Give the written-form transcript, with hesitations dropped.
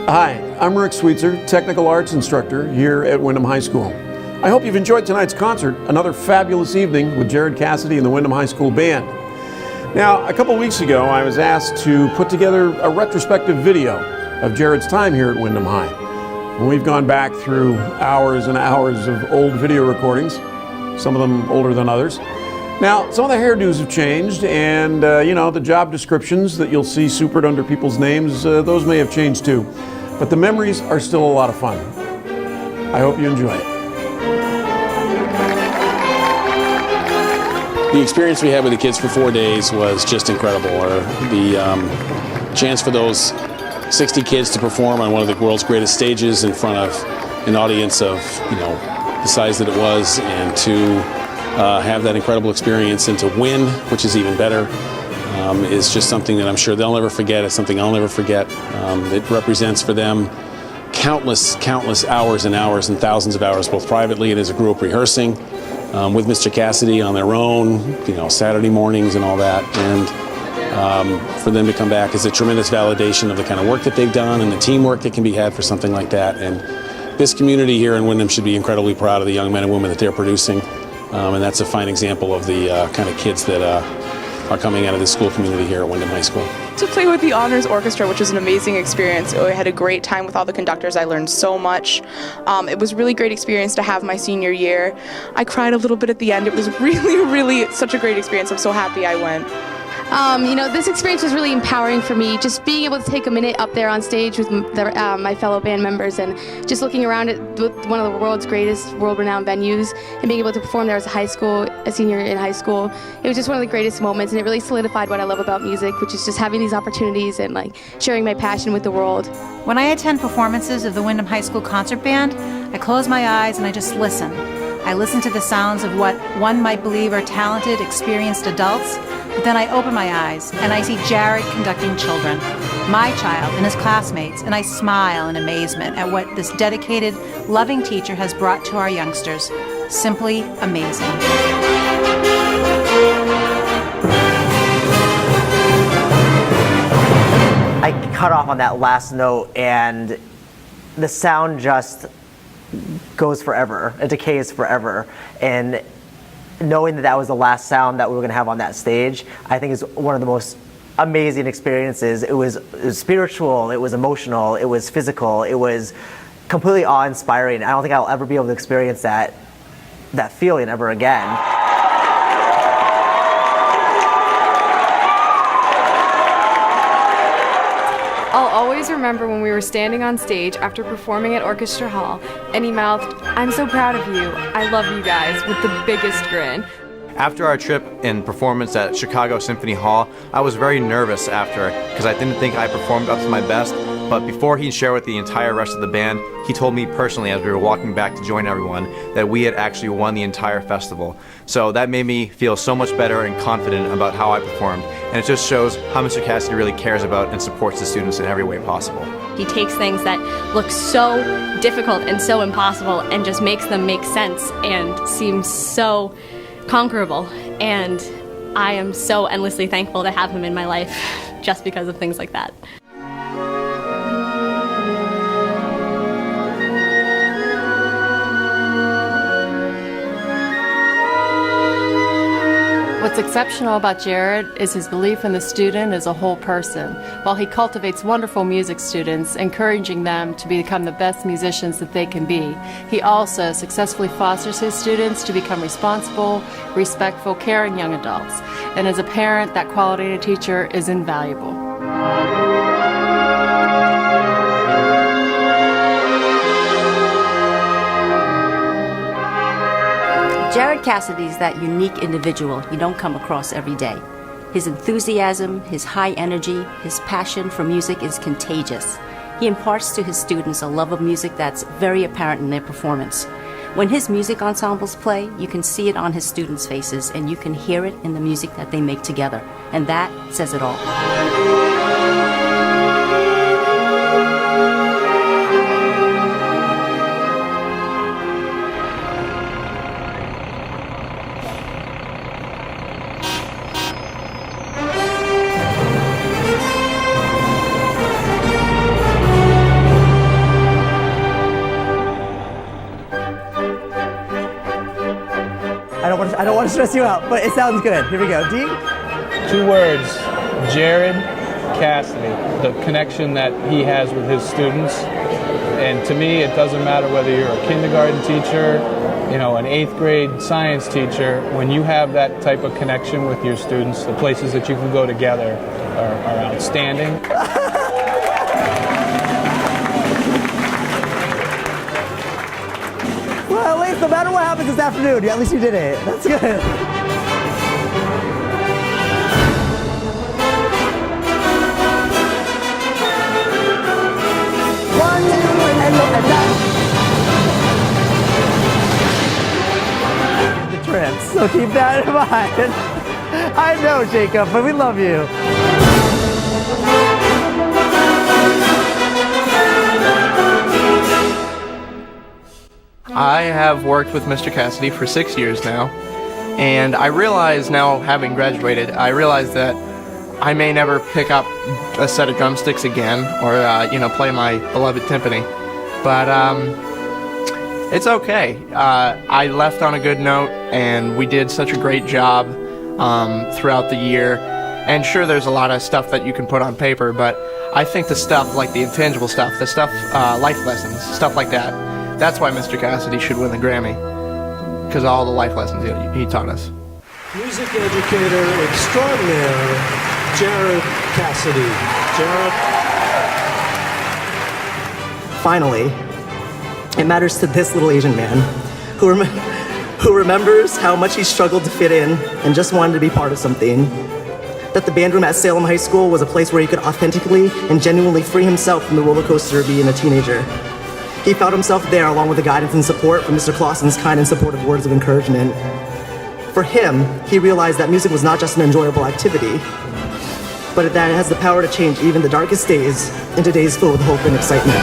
Hi, I'm Rick Sweetser, Technical Arts Instructor here at Windham High School. I hope you've enjoyed tonight's concert, another fabulous evening with Jared Cassedy and the Windham High School Band. Now, a couple weeks ago, I was asked to put together a retrospective video of Jared's time here at Windham High. And we've gone back through hours and hours of old video recordings, some of them older than others. Now, some of the hairdos have changed, and the job descriptions that you'll see supered under people's names, those may have changed too. But the memories are still a lot of fun. I hope you enjoy it. The experience we had with the kids for 4 days was just incredible. The chance for those 60 kids to perform on one of the world's greatest stages in front of an audience of, the size that it was, and to have that incredible experience and to win, which is even better, is just something that I'm sure they'll never forget. It's something I'll never forget. It represents for them countless hours and hours and thousands of hours, both privately and as a group rehearsing with Mr. Cassedy on their own, Saturday mornings and all that. And for them to come back is a tremendous validation of the kind of work that they've done and the teamwork that can be had for something like that. And this community here in Windham should be incredibly proud of the young men and women that they're producing. And that's a fine example of the kind of kids that are coming out of the school community here at Windham High School. To play with the Honors Orchestra, which was an amazing experience. I had a great time with all the conductors. I learned so much. It was a really great experience to have my senior year. I cried a little bit at the end. It was really such a great experience. I'm so happy I went. This experience was really empowering for me, just being able to take a minute up there on stage with my fellow band members and just looking around at one of the world's greatest, world-renowned venues and being able to perform there as a senior in high school. It was just one of the greatest moments, and it really solidified what I love about music, which is just having these opportunities and sharing my passion with the world. When I attend performances of the Windham High School Concert Band, I close my eyes and I just listen. I listen to the sounds of what one might believe are talented, experienced adults, but then I open my eyes and I see Jared conducting children, my child and his classmates, and I smile in amazement at what this dedicated, loving teacher has brought to our youngsters. Simply amazing. I cut off on that last note and the sound just goes forever. It decays forever. And knowing that that was the last sound that we were going to have on that stage, I think is one of the most amazing experiences. It was spiritual, it was emotional, it was physical, it was completely awe-inspiring. I don't think I'll ever be able to experience that feeling ever again. I'll always remember when we were standing on stage after performing at Orchestra Hall, and he mouthed, "I'm so proud of you. I love you guys," with the biggest grin. After our trip and performance at Chicago Symphony Hall, I was very nervous after because I didn't think I performed up to my best. But before he shared with the entire rest of the band, he told me personally as we were walking back to join everyone that we had actually won the entire festival. So that made me feel so much better and confident about how I performed. And it just shows how Mr. Cassedy really cares about and supports the students in every way possible. He takes things that look so difficult and so impossible and just makes them make sense and seem so conquerable. And I am so endlessly thankful to have him in my life just because of things like that. What's exceptional about Jared is his belief in the student as a whole person. While he cultivates wonderful music students, encouraging them to become the best musicians that they can be, he also successfully fosters his students to become responsible, respectful, caring young adults. And as a parent, that quality in a teacher is invaluable. Jared Cassedy is that unique individual you don't come across every day. His enthusiasm, his high energy, his passion for music is contagious. He imparts to his students a love of music that's very apparent in their performance. When his music ensembles play, you can see it on his students' faces and you can hear it in the music that they make together. And that says it all. stress you out, but it sounds good. Here we go. D? 2 words, Jared Cassedy, the connection that he has with his students. And to me, it doesn't matter whether you're a kindergarten teacher, you know, an 8th grade science teacher. When you have that type of connection with your students, the places that you can go together are outstanding. Well, at least no matter what happens this afternoon, at least you did it. That's good. The trips, so keep that in mind. I know, Jacob, but we love you. I have worked with Mr. Cassedy for 6 years now, and I realize now, having graduated, I realize that I may never pick up a set of drumsticks again, or play my beloved timpani. But it's okay. I left on a good note, and we did such a great job throughout the year. And sure, there's a lot of stuff that you can put on paper, but I think the stuff, like the intangible stuff, the stuff, life lessons, stuff like that, that's why Mr. Cassedy should win the Grammy, because of all the life lessons he taught us. Music educator extraordinaire, Jared Cassedy. Jared? Finally, it matters to this little Asian man who remembers how much he struggled to fit in and just wanted to be part of something. That the band room at Salem High School was a place where he could authentically and genuinely free himself from the roller coaster of being a teenager. He found himself there along with the guidance and support from Mr. Clausen's kind and supportive words of encouragement. For him, he realized that music was not just an enjoyable activity, but that it has the power to change even the darkest days into days filled with hope and excitement.